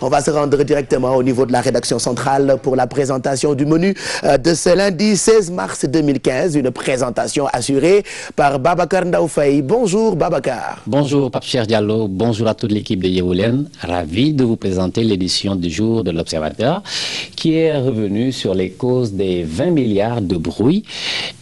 On va se rendre directement au niveau de la rédaction centrale pour la présentation du menu de ce lundi 16 mars 2015. Une présentation assurée par Babacar Ndao Faye. Bonjour Babacar. Bonjour Pape Cheikh Diallo, bonjour à toute l'équipe de Yeewu Len. Ravi de vous présenter l'édition du jour de l'Observateur qui est revenu sur les causes des 20 milliards de bruit.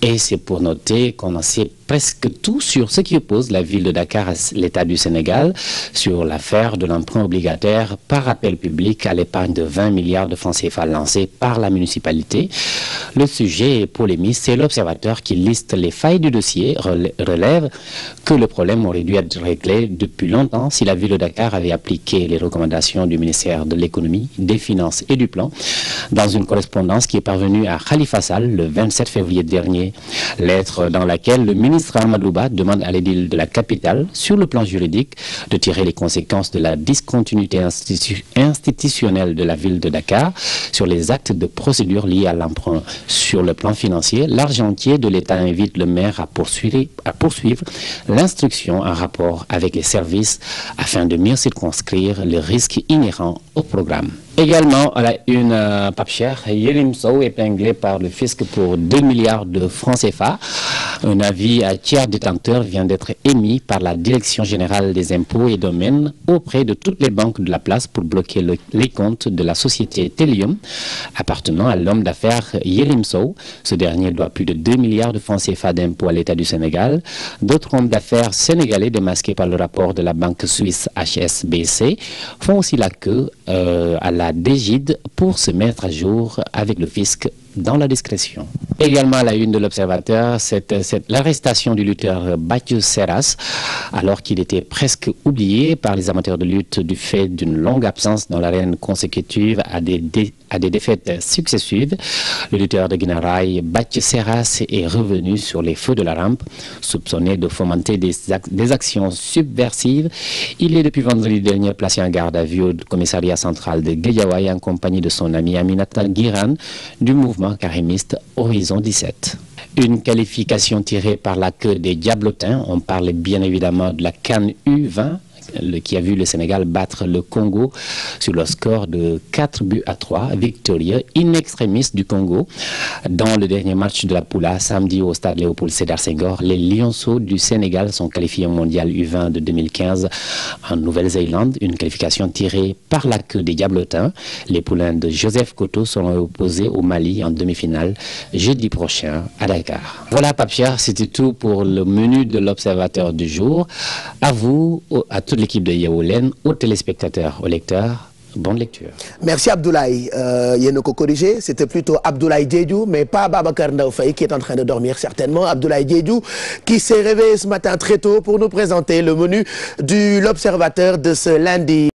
Et c'est pour noter qu'on en sait presque tout sur ce qui oppose la ville de Dakar à l'État du Sénégal, sur l'affaire de l'emprunt obligataire par appel public à l'épargne de 20 milliards de francs CFA lancée par la municipalité. Le sujet est polémique, c'est l'Observateur qui liste les failles du dossier, relève que le problème aurait dû être réglé depuis longtemps si la ville de Dakar avait appliqué les recommandations du ministère de l'économie, des finances et du plan. Dans une correspondance qui est parvenue à Khalifa Sall le 27 février dernier, lettre dans laquelle le ministre Amadou Ba demande à l'édile de la capitale, sur le plan juridique, de tirer les conséquences de la discontinuité institutionnelle de la ville de Dakar sur les actes de procédure liés à l'emprunt. Sur le plan financier, l'argentier de l'État invite le maire à poursuivre l'instruction en rapport avec les services afin de mieux circonscrire les risques inhérents au programme. Également, à la une, Pape Cheikh, Yerim Sow épinglé par le fisc pour 2 milliards de francs CFA. Un avis à tiers détenteur vient d'être émis par la Direction générale des impôts et domaines auprès de toutes les banques de la place pour bloquer les comptes de la société Telium appartenant à l'homme d'affaires Yerim Sow. Ce dernier doit plus de 2 milliards de francs CFA d'impôts à l'État du Sénégal. D'autres hommes d'affaires sénégalais démasqués par le rapport de la banque suisse HSBC font aussi la queue à la DGID pour se mettre à jour avec le fisc dans la discrétion. Également à la une de l'Observateur, c'est l'arrestation du lutteur Bathie Seras, alors qu'il était presque oublié par les amateurs de lutte du fait d'une longue absence dans l'arène consécutive à des défaites successives. Le lutteur de Guinaray, Bathie Seras, est revenu sur les feux de la rampe, soupçonné de fomenter des actions subversives. Il est depuis vendredi dernier placé en garde à vue au commissariat central de Guédiawaye en compagnie de son ami Aminata Guiran du mouvement karimiste Horizon 17. Une qualification tirée par la queue des Diablotins. On parle bien évidemment de la CAN U20 qui a vu le Sénégal battre le Congo sur le score de 4-3, victorieux in extremis du Congo. Dans le dernier match de la poule A, samedi au stade Léopold Sédar Senghor, les Lionceaux du Sénégal sont qualifiés au mondial U20 de 2015 en Nouvelle-Zélande. Une qualification tirée par la queue des Diablotins. Les poulains de Joseph Koto seront opposés au Mali en demi-finale jeudi prochain à Dakar. Voilà Pape Cheikh, c'était tout pour le menu de l'Observateur du jour. À vous, à toute l'équipe de Yeewu Len, aux téléspectateurs, aux lecteurs, bonne lecture. Merci Abdoulaye. Yenoko corrigé, c'était plutôt Abdoulaye Diédhiou, mais pas Babacar Ndao Faye qui est en train de dormir certainement. Abdoulaye Diédhiou qui s'est réveillé ce matin très tôt pour nous présenter le menu de l'Observateur de ce lundi.